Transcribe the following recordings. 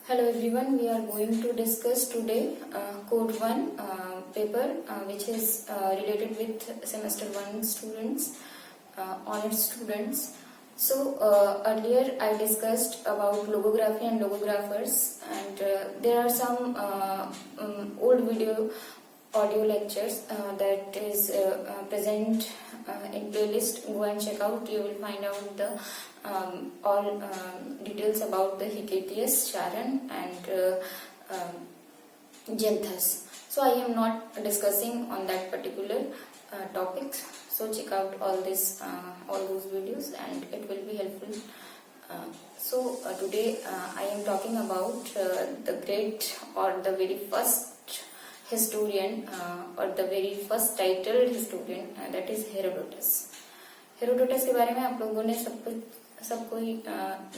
Hello everyone, we are going to discuss today Code 1 paper which is related with semester 1 students, honors students. So earlier I discussed about logography and logographers, and there are some old video audio lectures that is present in playlist. Go and check out. You will find out the all details about the Hecataeus, Charon and Genthus. So I am not discussing on that particular topics. So check out all those videos and it will be helpful. Today I am talking about the great or the very first historian or the very first titled historian, that is Herodotus. Herodotus के बारे में आप लोगों ने सब कोई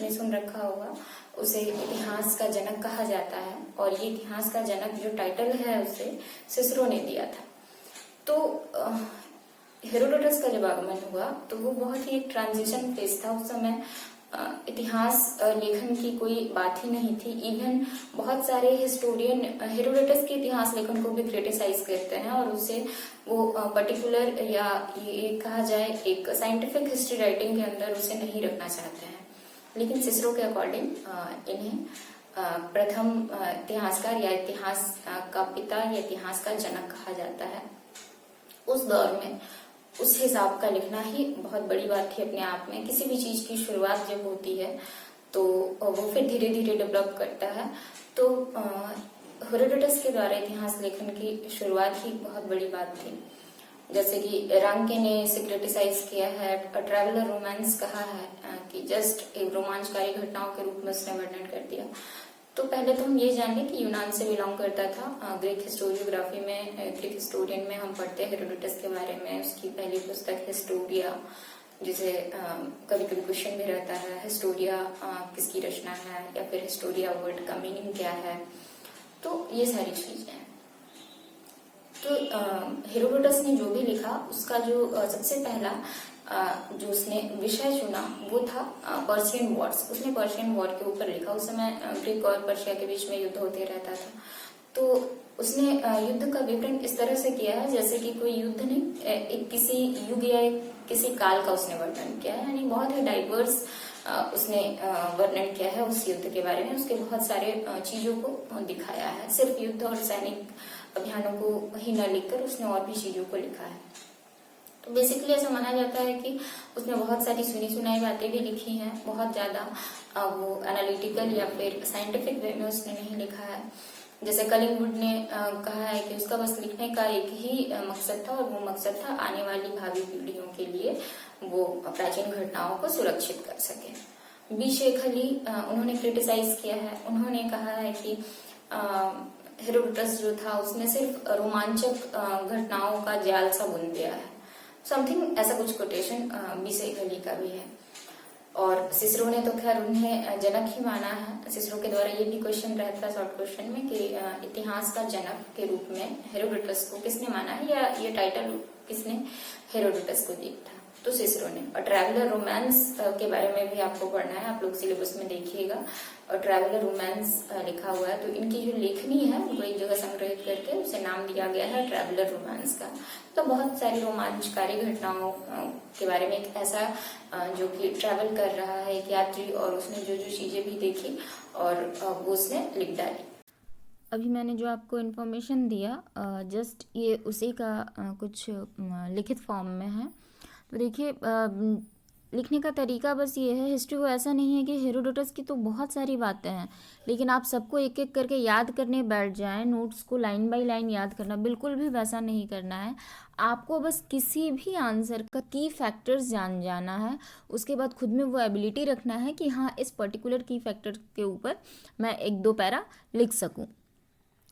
ने सुन रखा होगा. उसे इतिहास का जनक कहा जाता है और ये इतिहास का जनक जो टाइटल है उसे सिसरो ने दिया था. तो हेरोडोटस का जब आगमन हुआ तो वो बहुत ही एक ट्रांजिशन फेज था. उस समय इतिहास लेखन की कोई बात ही नहीं थी. इवन बहुत सारे हिस्टोरियन हेरोडोटस के इतिहास लेखन को भी क्रिटिसाइज करते हैं और उसे वो पर्टिकुलर या ये कहा जाए एक साइंटिफिक हिस्ट्री राइटिंग के अंदर उसे नहीं रखना चाहते हैं. लेकिन सिसरो के अकॉर्डिंग इन्हें प्रथम इतिहासकार या इतिहास का पिता या इतिहास का जनक कहा जाता है. उस दौर में उस हिसाब का लिखना ही बहुत बड़ी बात थी अपने आप में. किसी भी चीज की शुरुआत जब होती है तो वो फिर धीरे धीरे डेवलप करता है. तो हेरोडोटस के द्वारा इतिहास लेखन की शुरुआत ही बहुत बड़ी बात थी. जैसे कि रांके ने इसे क्रिटिसाइज किया है, ट्रैवलर रोमांस कहा है कि जस्ट एक रोमांचकारी घटनाओं के रूप में उसने वर्णन कर दिया. तो पहले तो हम ये जान लें कि यूनान से बिलोंग करता था. ग्रीक हिस्टोरियोग्राफी में, ग्रीक हिस्टोरियन में हम पढ़ते हैं हेरोडोटस के बारे में. उसकी पहली पुस्तक हिस्टोरिया, जिसे कभी कभी क्वेश्चन भी रहता है हिस्टोरिया किसकी रचना है या फिर हिस्टोरिया वर्ड का मीनिंग क्या है. तो ये सारी चीजें हैं. तो हेरोडोटस ने जो भी लिखा उसका जो सबसे पहला जो उसने विषय चुना वो था पर्शियन वॉर्स. उसने पर्शियन वॉर के ऊपर लिखा. उस समय ग्रीक और पर्शिया के बीच में युद्ध होते रहता था. तो उसने युद्ध का विवरण इस तरह से किया है जैसे कि कोई युद्ध नहीं, एक किसी युग या किसी काल का उसने वर्णन किया है. यानी बहुत ही डाइवर्स उसने वर्णन किया है उस युद्ध के बारे में. उसके बहुत सारे चीजों को दिखाया है. सिर्फ युद्ध और सैनिक अभियानों को ही न लिखकर उसने और भी चीजों को लिखा है. तो बेसिकली ऐसा माना जाता है कि उसने बहुत सारी सुनी सुनाई बातें भी लिखी हैं. बहुत ज्यादा वो एनालिटिकल या फिर साइंटिफिक वे में उसने नहीं लिखा है. जैसे कलिंगवुड ने कहा है कि उसका बस लिखने का एक ही मकसद था और वो मकसद था आने वाली भावी पीढ़ियों के लिए वो प्राचीन घटनाओं को सुरक्षित कर सके. बी शेख अली उन्होंने क्रिटिसाइज किया है. उन्होंने कहा है कि हेरोडोटस जो था उसने सिर्फ रोमांचक घटनाओं का जाल सा बुन दिया है. समथिंग ऐसा कुछ कोटेशन बी शेख अली का भी है. और सिसरो ने तो खैर उन्हें जनक ही माना है. सिसरो के द्वारा ये भी क्वेश्चन रहता है शॉर्ट क्वेश्चन में कि इतिहास का जनक के रूप में हेरोडोटस को किसने माना है या ये टाइटल किसने हेरोडोटस को दिया था. तो सिसरो ने. और ट्रैवलर रोमांस के बारे में भी आपको पढ़ना है. आप लोग सिलेबस में देखिएगा. और ट्रैवलर रोमांस लिखा हुआ है. तो इनकी जो लेखनी है उनको एक जगह संग्रहित करके उसे नाम दिया गया है ट्रैवलर रोमांस का. तो बहुत सारी रोमांचकारी घटनाओं के बारे में एक ऐसा जो कि ट्रैवल कर रहा है एक यात्री, और उसने जो जो चीजें भी देखी और वो उसने लिख डाली. अभी मैंने जो आपको इन्फॉर्मेशन दिया जस्ट ये उसी का कुछ लिखित फॉर्म में है. तो देखिए लिखने का तरीका बस ये है. हिस्ट्री को ऐसा नहीं है कि हेरोडोटस की तो बहुत सारी बातें हैं लेकिन आप सबको एक एक करके याद करने बैठ जाएं, नोट्स को लाइन बाय लाइन याद करना, बिल्कुल भी वैसा नहीं करना है. आपको बस किसी भी आंसर का की फैक्टर्स जाना है. उसके बाद खुद में वो एबिलिटी रखना है कि हाँ इस पर्टिकुलर की फैक्टर के ऊपर मैं एक दो पैरा लिख सकूँ.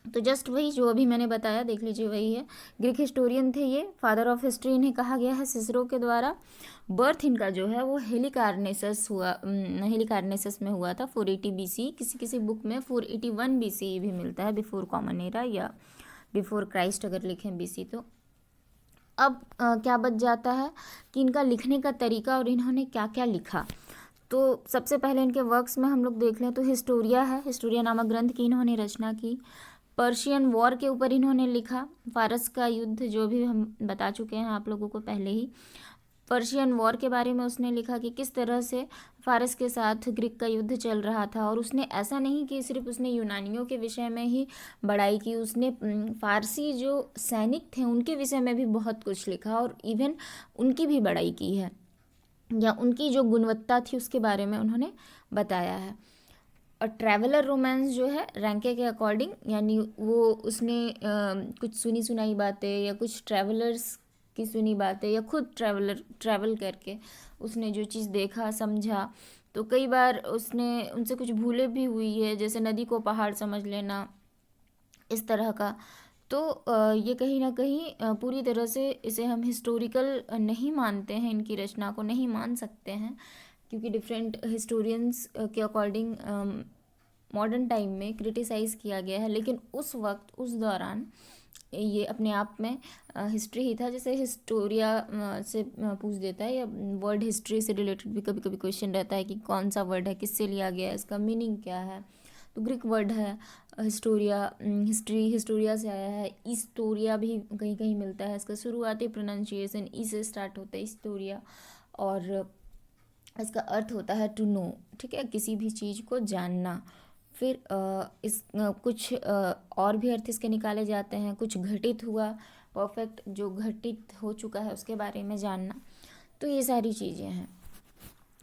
तो जस्ट वही जो अभी मैंने बताया देख लीजिए वही है. ग्रीक हिस्टोरियन थे ये, फादर ऑफ हिस्ट्री इन्हें कहा गया है सिसरो के द्वारा. बर्थ इनका जो है वो हेलिकार्नेसस में हुआ था 480 BC. किसी किसी बुक में 481 BC भी मिलता है, बिफोर कॉमन एरा या बिफोर क्राइस्ट अगर लिखें BC. तो अब क्या बच जाता है कि इनका लिखने का तरीका और इन्होंने क्या क्या लिखा. तो सबसे पहले इनके वर्क्स में हम लोग देख लें तो हिस्टोरिया है। हिस्टोरिया नामक ग्रंथ की इन्होंने रचना की। पर्शियन वॉर के ऊपर इन्होंने लिखा। फारस का युद्ध जो भी हम बता चुके हैं आप लोगों को पहले ही। पर्शियन वॉर के बारे में उसने लिखा कि किस तरह से फारस के साथ ग्रीक का युद्ध चल रहा था। और उसने ऐसा नहीं कि सिर्फ उसने यूनानियों के विषय में ही बड़ाई की, उसने फारसी जो सैनिक थे उनके विषय में भी बहुत कुछ लिखा और इवन उनकी भी बड़ाई की है, या उनकी जो गुणवत्ता थी उसके बारे में उन्होंने बताया है। और ट्रैवलर रोमांस जो है रैंके के अकॉर्डिंग, यानी वो उसने कुछ सुनी सुनाई बातें या कुछ ट्रैवलर्स की सुनी बातें या खुद ट्रैवल करके उसने जो चीज़ देखा समझा, तो कई बार उसने उनसे कुछ भूलें भी हुई है, जैसे नदी को पहाड़ समझ लेना, इस तरह का। तो ये कहीं ना कहीं पूरी तरह से इसे हम हिस्टोरिकल नहीं मानते हैं, इनकी रचना को नहीं मान सकते हैं, क्योंकि डिफरेंट हिस्टोरियंस के अकॉर्डिंग मॉडर्न टाइम में क्रिटिसाइज़ किया गया है। लेकिन उस वक्त उस दौरान ये अपने आप में हिस्ट्री ही था। जैसे हिस्टोरिया से पूछ देता है, या वर्ड हिस्ट्री से रिलेटेड भी कभी कभी क्वेश्चन रहता है कि कौन सा वर्ड है, किससे लिया गया है, इसका मीनिंग क्या है। तो ग्रीक वर्ड है हिस्टोरिया, हिस्टोरिया से आया है। इस्टोरिया भी कहीं कहीं मिलता है। इसका शुरुआती प्रोनाउंसिएशन ई से स्टार्ट होता है, इस्टोरिया। और इसका अर्थ होता है टू नो, ठीक है, किसी भी चीज़ को जानना। फिर कुछ और भी अर्थ इसके निकाले जाते हैं। कुछ घटित हुआ, परफेक्ट जो घटित हो चुका है उसके बारे में जानना। तो ये सारी चीज़ें हैं।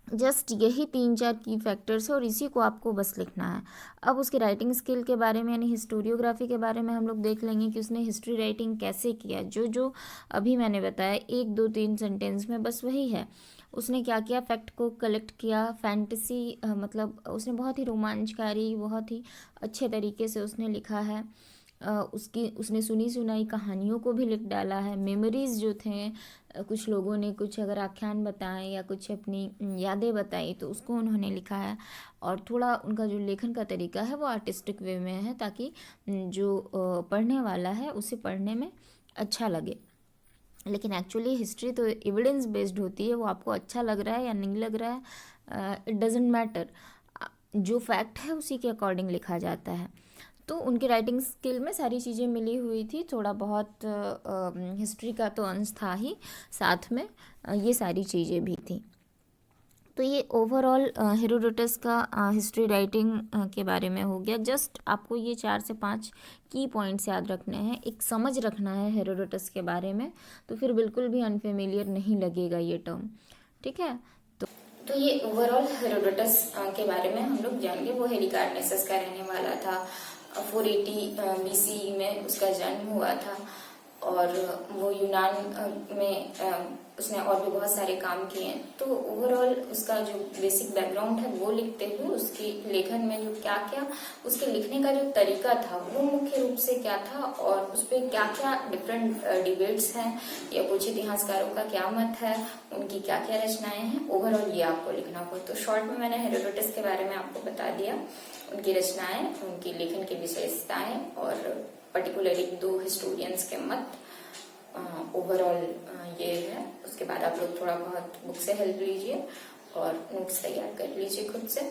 जस्ट यही 3-4 की फैक्टर्स है और इसी को आपको बस लिखना है। अब उसकी राइटिंग स्किल के बारे में, यानी हिस्टोरियोग्राफी के बारे में हम लोग देख लेंगे कि उसने हिस्ट्री राइटिंग कैसे किया। जो जो अभी मैंने बताया 1, 2, 3 सेंटेंस में बस वही है। उसने क्या किया, फैक्ट को कलेक्ट किया। फैंटेसी मतलब उसने बहुत ही रोमांचकारी, बहुत ही अच्छे तरीके से उसने लिखा है। उसने सुनी सुनाई कहानियों को भी लिख डाला है। मेमोरीज जो थे, कुछ लोगों ने कुछ अगर आख्यान बताएं या कुछ अपनी यादें बताई तो उसको उन्होंने लिखा है। और थोड़ा उनका जो लेखन का तरीका है वो आर्टिस्टिक वे में है, ताकि जो पढ़ने वाला है उसे पढ़ने में अच्छा लगे। लेकिन एक्चुअली हिस्ट्री तो एविडेंस बेस्ड होती है, वो आपको अच्छा लग रहा है या नहीं लग रहा है, इट डजेंट मैटर। जो फैक्ट है उसी के अकॉर्डिंग लिखा जाता है। तो उनकी राइटिंग स्किल में सारी चीज़ें मिली हुई थी। थोड़ा बहुत हिस्ट्री का तो अंश था ही, साथ में ये सारी चीज़ें भी थी। तो ये ओवरऑल हेरोडोटस का हिस्ट्री राइटिंग के बारे में हो गया। जस्ट आपको ये 4 से 5 की पॉइंट्स याद रखने हैं, एक समझ रखना है हेरोडोटस के बारे में, तो फिर बिल्कुल भी अनफेमिलियर नहीं लगेगा ये टर्म, ठीक है। तो ये ओवरऑल हेरोडोटस के बारे में हम लोग जानेंगे। वो हेलिकार्नेसस का रहने वाला था। 480 BC में उसका जन्म हुआ था और वो यूनान में उसने और भी बहुत सारे काम किए। तो ओवरऑल उसका जो बेसिक बैकग्राउंड है वो लिखते हुए उसके लेखन में जो क्या क्या उसके लिखने का जो तरीका था वो मुख्य रूप से क्या था, और उस पर क्या क्या डिफरेंट डिबेट्स हैं या कुछ इतिहासकारों का क्या मत है, उनकी क्या क्या रचनाएं हैं, ओवरऑल ये आपको लिखना होगा। तो शॉर्ट में मैंने हेरोडोटस के बारे में आपको बता दिया, उनकी रचनाएं, उनकी लेखन की विशेषताएं और पर्टिकुलरली 2 हिस्टोरियंस के मत। ओवरऑल ये है। उसके बाद आप लोग थोड़ा बहुत बुक से हेल्प लीजिए और नोट्स तैयार कर लीजिए खुद से।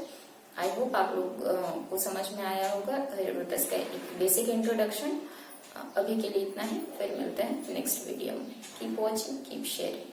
आई होप आप लोग को समझ में आया होगा हेरोडोटस का एक बेसिक इंट्रोडक्शन। अभी के लिए इतना ही, फिर मिलते हैं नेक्स्ट वीडियो में। Keep watching, keep sharing.